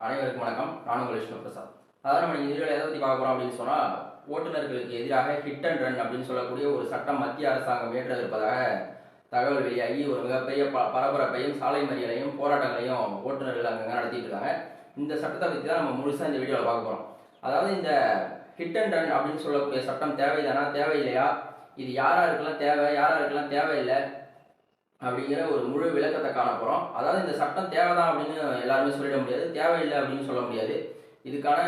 அனைவருக்கும் வணக்கம். நான் உங்கள் விஷ்ணு பிரசாத். அதாவது நம்ம இந்த வீடியோவில் எதை பற்றி பார்க்க போகிறோம் அப்படின்னு சொன்னால், ஓட்டுநர்களுக்கு எதிராக ஹிட் அண்ட் ரன் அப்படின்னு சொல்லக்கூடிய ஒரு சட்டம் மத்திய அரசாங்கம் ஏற்றிருப்பதாக தகவல் வெளியாகி ஒரு மிகப்பெரிய பரபரப்பையும் சாலை மறியலையும் போராட்டங்களையும் ஓட்டுநர்கள் அங்கங்கே நடத்திட்டு இருக்காங்க. இந்த சட்டத்தை பற்றி தான் நம்ம முழுசாக இந்த வீடியோவில் பார்க்க போகிறோம். அதாவது இந்த ஹிட் அண்ட் ரன் அப்படின்னு சொல்லக்கூடிய சட்டம் தேவைதானா தேவையில்லையா, இது யாராருக்கெல்லாம் தேவை யாராருக்கெல்லாம் தேவையில்லை அப்படிங்கிற ஒரு முழு விளக்கத்தை காண போகிறோம். அதாவது இந்த சட்டம் தேவைதான் அப்படின்னு எல்லாருமே சொல்லிட முடியாது, தேவையில்லை அப்படின்னு சொல்ல முடியாது. இதுக்கான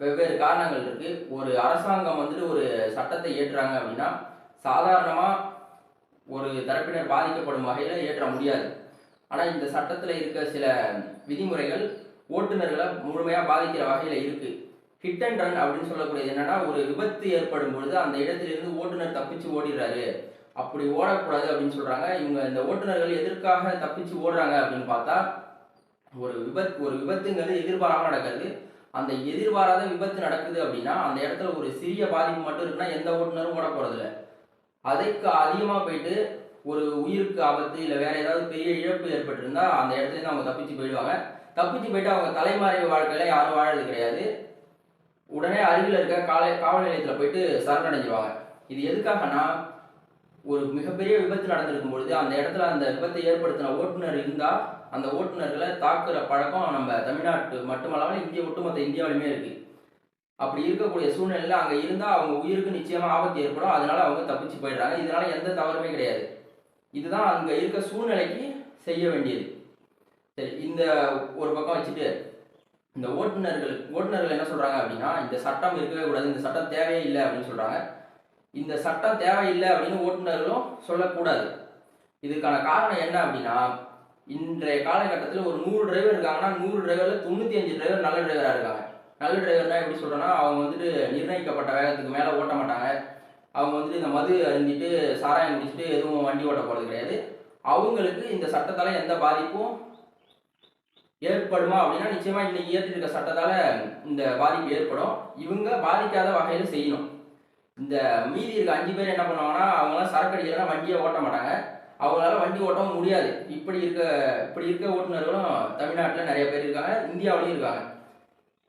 வெவ்வேறு காரணங்கள் இருக்குது. ஒரு அரசாங்கம் ஒரு சட்டத்தை ஏற்றுறாங்க அப்படின்னா சாதாரணமாக ஒரு தரப்பினர் பாதிக்கப்படும் வகையில் ஏற்ற முடியாது. ஆனால் இந்த சட்டத்தில் இருக்க சில விதிமுறைகள் ஓட்டுநர்களை முழுமையாக பாதிக்கிற வகையில் இருக்குது. ஹிட் அண்ட் ரன் அப்படின்னு சொல்லக்கூடியது என்னன்னா, ஒரு விபத்து ஏற்படும் பொழுது அந்த இடத்திலிருந்து ஓட்டுநர் தப்பிச்சு ஓடிடுறாரு, அப்படி ஓடக்கூடாது அப்படின்னு சொல்றாங்க. இவங்க இந்த ஓட்டுநர்கள் எதற்காக தப்பிச்சு ஓடுறாங்க அப்படின்னு பார்த்தா, ஒரு விபத்துங்கிறது எதிர்பாராம நடக்கிறது. அந்த எதிர்பாராத விபத்து நடக்குது அப்படின்னா அந்த இடத்துல ஒரு சிறிய பாதிப்பு மட்டும் இருக்குன்னா எந்த ஓட்டுநரும் ஓட போறது இல்லை. அதுக்கு அதிகமாக போயிட்டு ஒரு உயிருக்கு ஆபத்து இல்லை வேற ஏதாவது பெரிய இழப்பு ஏற்பட்டிருந்தா அந்த இடத்துல இருந்து அவங்க தப்பிச்சு போயிடுவாங்க. தப்பிச்சு போயிட்டு அவங்க தலைமறைவு வாழ்க்கையில யாரும் வாழறது கிடையாது. உடனே அருகில் இருக்க காவல் நிலையத்தில் போயிட்டு சரணடைஞ்சிருவாங்க. இது எதுக்காகனா, ஒரு மிகப்பெரிய விபத்து நடந்திருக்கும் பொழுது அந்த இடத்துல அந்த விபத்தை ஏற்படுத்தின ஓட்டுநர் இருந்தால் அந்த ஓட்டுநர்களை தாக்குற பழக்கம் நம்ம தமிழ்நாட்டு மட்டுமல்லாமல் ஒட்டுமொத்த இந்தியாவிலுமே இருக்கு. அப்படி இருக்கக்கூடிய சூழ்நிலையில் அங்கே இருந்தால் அவங்க உயிருக்கு நிச்சயமாக ஆபத்து ஏற்படும். அதனால அவங்க தப்பிச்சு போயிடுறாங்க. இதனால எந்த தவறுமே கிடையாது. இதுதான் அங்கே இருக்க சூழ்நிலைக்கு செய்ய வேண்டியது. சரி, இந்த ஒரு பக்கம் வச்சுட்டு இந்த ஓட்டுநர்கள் என்ன சொல்றாங்க அப்படின்னா, இந்த சட்டம் இருக்கவே கூடாது, இந்த சட்டம் தேவையே இல்லை அப்படின்னு சொல்றாங்க. இந்த சட்டம் தேவையில்லை அப்படின்னு ஓட்டுநர்களும் சொல்லக்கூடாது. இதுக்கான காரணம் என்ன அப்படின்னா, இன்றைய காலகட்டத்தில் ஒரு 100 டிரைவர் இருக்காங்கன்னா 100 டிரைவரில் 95 டிரைவர் நல்ல டிரைவராக இருக்காங்க. நல்ல டிரைவர்னா எப்படி சொல்றேன்னா, அவங்க நிர்ணயிக்கப்பட்ட வேகத்துக்கு மேலே ஓட்ட மாட்டாங்க. அவங்க இந்த மது அருந்திட்டு சாராயம் குடிச்சிட்டு எதுவும் வண்டி ஓட்ட போகிறது கிடையாது. அவங்களுக்கு இந்த சட்டத்தால் எந்த பாதிப்பும் ஏற்படுமா அப்படின்னா, நிச்சயமா இன்னைக்கு ஏற்றிருக்க சட்டத்தால் இந்த பாதிப்பு ஏற்படும். இவங்க பாதிக்காத வகையில் செய்யணும். இந்த மீதி இருக்க 5 பேர் என்ன பண்ணுவாங்கன்னா, அவங்களாம் சரக்கு அடிக்கலாம் வண்டியை ஓட்ட மாட்டாங்க. அவங்களால வண்டி ஓட்டவும் முடியாது. இப்படி இருக்க ஓட்டுநர்களும் தமிழ்நாட்டில் நிறைய பேர் இருக்காங்க, இந்தியாவிலையும் இருக்காங்க.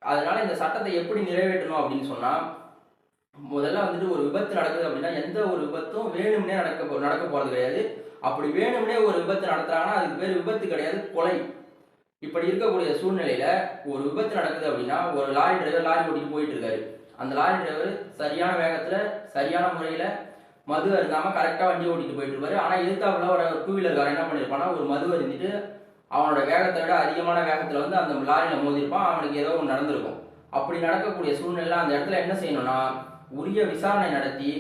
அதனால இந்த சட்டத்தை எப்படி நிறைவேற்றணும் அப்படின்னு சொன்னா, முதல்ல ஒரு விபத்து நடக்குது அப்படின்னா எந்த ஒரு விபத்தும் வேணும்னே நடக்க போறது கிடையாது. அப்படி வேணும்னே ஒரு விபத்து நடத்துறாங்கன்னா அதுக்கு பேர் விபத்து கிடையாது, கொலை. இப்படி இருக்கக்கூடிய சூழ்நிலையில ஒரு விபத்து நடக்குது அப்படின்னா, ஒரு லாரி டிரைவர் லாரி ஓட்டிட்டு போயிட்டு இருக்காரு. அந்த லாரி டிரைவர் சரியான வேகத்துல சரியான முறையில மது அருந்தாம கரெக்டா வண்டி ஓட்டிட்டு போயிட்டு இருப்பாரு. ஆனா எதிர்த்தாப்புல ஒரு 2 வீலர்காரன் என்ன பண்ணிருப்பானா, ஒரு மது அருந்திட்டு அவனோட வேகத்தை விட அதிகமான வேகத்துல அந்த லாரியில மோதிருப்பான். அவனுக்கு ஏதோ ஒன்று நடந்திருக்கும். அப்படி நடக்கக்கூடிய சூழ்நிலை அந்த இடத்துல என்ன செய்யணும்னா, உரிய விசாரணை நடத்தி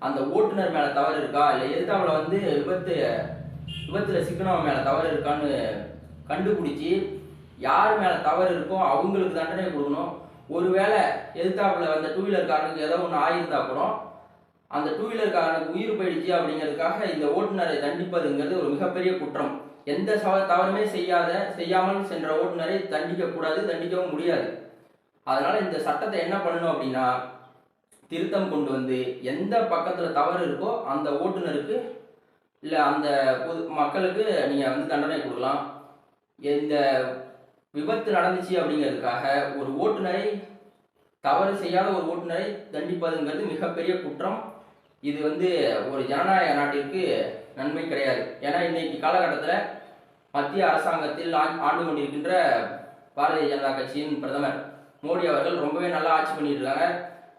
அந்த ஓட்டுநர் மேல தவறு இருக்கா இல்லை எதிர்த்தாப்புல விபத்துல சிக்கனவன் மேல தவறு இருக்கான்னு கண்டுபிடிச்சி யார் மேல தவறு இருக்கோ அவங்களுக்கு தண்டனை கொடுக்கணும். ஒருவேளை எதிர்த்தாப்புல அந்த 2 வீலர்காரனுக்கு ஏதோ ஒன்று ஆயிருந்தா கூட அந்த 2 வீலர்காரனுக்கு உயிர் போயிடுச்சு அப்படிங்கிறதுக்காக இந்த ஓட்டுநரை தண்டிப்பதுங்கிறது ஒரு மிகப்பெரிய குற்றம். எந்த தவறுமே செய்யாமல் சென்ற ஓட்டுநரை தண்டிக்க கூடாது, தண்டிக்கவும் முடியாது. அதனால இந்த சட்டத்தை என்ன பண்ணணும் அப்படின்னா, திருத்தம் கொண்டு வந்து எந்த பக்கத்துல தவறு இருக்கோ அந்த ஓட்டுநருக்கு இல்லை அந்த மக்களுக்கு நீங்க தண்டனை கொடுக்கலாம். இந்த விபத்து நடந்துச்சு அப்படிங்கிறதுக்காக ஒரு ஓட்டுநரை தவறு செய்யாத ஒரு ஓட்டுநரை தண்டிப்பதுங்கிறது மிகப்பெரிய குற்றம். இது ஒரு ஜனநாயக நாட்டிற்கு நன்மை கிடையாது. ஏன்னா இன்னைக்கு காலகட்டத்தில் மத்திய அரசாங்கத்தில் ஆண்டு கொண்டிருக்கின்ற பாரதிய ஜனதா கட்சியின் பிரதமர் மோடி அவர்கள் ரொம்பவே நல்லா ஆட்சி பண்ணிட்டு இருக்காங்க.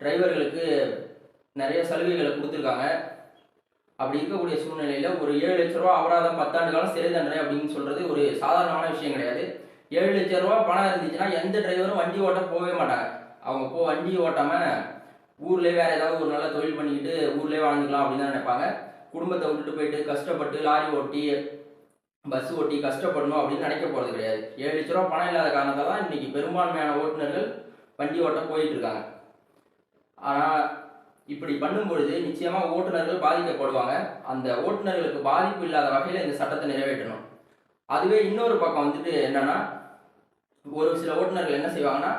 டிரைவர்களுக்கு நிறைய சலுகைகளை கொடுத்துருக்காங்க. அப்படி இருக்கக்கூடிய சூழ்நிலையில ஒரு 7 லட்ச ரூபா அபராதம் 10 ஆண்டு காலம் சிறை தண்டனை அப்படின்னு சொல்றது ஒரு சாதாரணமான விஷயம் கிடையாது. 7 லட்ச ரூபா பணம் இருந்துச்சுன்னா எந்த டிரைவரும் வண்டி ஓட்ட போகவே மாட்டாங்க. அவங்க வண்டி ஓட்டாம ஊர்லேயே வேற ஏதாவது ஒரு நல்ல தொழில் பண்ணிக்கிட்டு ஊர்லேயே வாழ்ந்துக்கலாம் அப்படின்னு தான் நினைப்பாங்க. குடும்பத்தை விட்டுட்டு போயிட்டு கஷ்டப்பட்டு லாரி ஓட்டி பஸ் ஓட்டி கஷ்டப்படணும் அப்படின்னு நினைக்க போறது கிடையாது. 7 லட்ச ரூபா பணம் இல்லாத காரணத்தால் தான் இன்னைக்கு பெரும்பான்மையான ஓட்டுநர்கள் வண்டி ஓட்ட போயிட்டு இருக்காங்க. ஆனால் இப்படி பண்ணும் பொழுது நிச்சயமா ஓட்டுநர்கள் பாதிக்கப்படுவாங்க. அந்த ஓட்டுநர்களுக்கு பாதிப்பு இல்லாத வகையில் இந்த சட்டத்தை நிறைவேற்றணும். அதுவே இன்னொரு பக்கம் என்னன்னா, ஒரு சில ஓட்டுநர்கள் என்ன செய்வாங்கன்னா,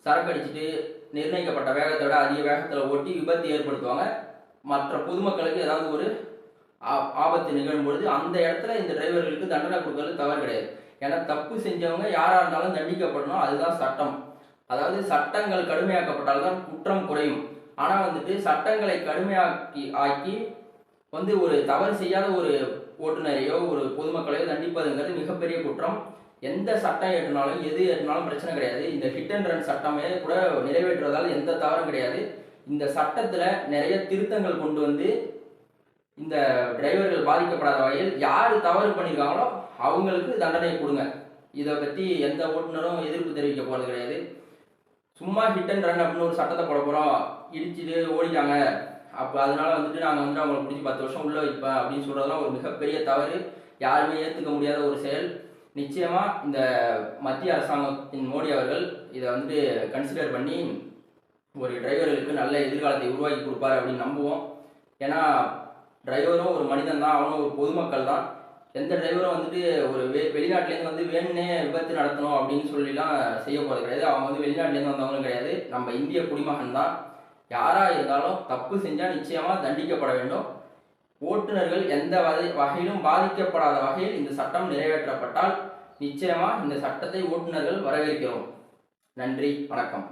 சரக்கு அடிச்சுட்டு நிர்ணயிக்கப்பட்ட வேகத்தை விட அதிக வேகத்தில் ஓட்டி விபத்து ஏற்படுத்துவாங்க. மற்ற பொதுமக்களுக்கு ஏதாவது ஒரு ஆபத்து நிகழும் பொழுது அந்த இடத்துல இந்த டிரைவர்களுக்கு தண்டனை கொடுக்கறது தவறு கிடையாது. ஏன்னா தப்பு செஞ்சவங்க யாராக இருந்தாலும் தண்டிக்கப்படணும், அதுதான் சட்டம். அதாவது சட்டங்கள் கடுமையாக்கப்பட்டால்தான் குற்றம் குறையும். ஆனால் வந்துட்டு சட்டங்களை ஆக்கி ஒரு தவறு செய்யாத ஒரு ஓட்டுநரையோ ஒரு பொதுமக்களையோ தண்டிப்பதுங்கிறது மிகப்பெரிய குற்றம். எந்த சட்டம் ஏற்றினாலும் எது ஏற்றினாலும் பிரச்சனை கிடையாது. இந்த ஹிட் அண்ட் ரன் சட்டமே கூட நிறைவேற்றுவதால் எந்த தவறும் கிடையாது. இந்த சட்டத்தில் நிறைய திருத்தங்கள் கொண்டு வந்து இந்த டிரைவர்கள் பாதிக்கப்படாத வகையில் யார் தவறு பண்ணியிருக்காங்களோ அவங்களுக்கு தண்டனை கொடுங்க. இதை பற்றி எந்த ஓட்டுநரும் எதிர்ப்பு தெரிவிக்க போகிறது கிடையாது. சும்மா ஹிட் அண்ட் ரன் அப்படின்னு ஒரு சட்டத்தை போட போகிறோம், இடிச்சுட்டு ஓடிட்டாங்க, அப்போ அதனால நாங்கள் அவங்களை பிடிச்சி 10 வருஷம் உள்ள வைப்பேன் அப்படின்னு சொல்கிறதெல்லாம் ஒரு மிகப்பெரிய தவறு, யாருமே ஏற்றுக்க முடியாத ஒரு செயல். நிச்சயமாக இந்த மத்திய அரசாங்கத்தின் மோடி அவர்கள் இதை கன்சிடர் பண்ணி ஒரு டிரைவர்களுக்கு நல்ல எதிர்காலத்தை உருவாக்கி கொடுப்பாரு அப்படின்னு நம்புவோம். ஏன்னா டிரைவரும் ஒரு மனிதன் தான், அவனும் ஒரு பொதுமக்கள் தான். எந்த டிரைவரும் ஒரு வெளிநாட்டிலேருந்து வேணுன்னே விபத்து நடத்தணும் அப்படின்னு சொல்லிலாம் செய்ய போகிறது கிடையாது. அவங்க வெளிநாட்டிலேருந்து வந்தவங்களும் கிடையாது, நம்ம இந்திய குடிமகன் தான். யாராக இருந்தாலும் தப்பு செஞ்சால் நிச்சயமாக தண்டிக்கப்பட வேண்டும். ஓட்டுநர்கள் எந்த வகையிலும் பாதிக்கப்படாத வகையில் இந்த சட்டம் நிறைவேற்றப்பட்டால் நிச்சயமாக இந்த சட்டத்தை ஓட்டுநர்கள் வரவேற்கிறோம். நன்றி, வணக்கம்.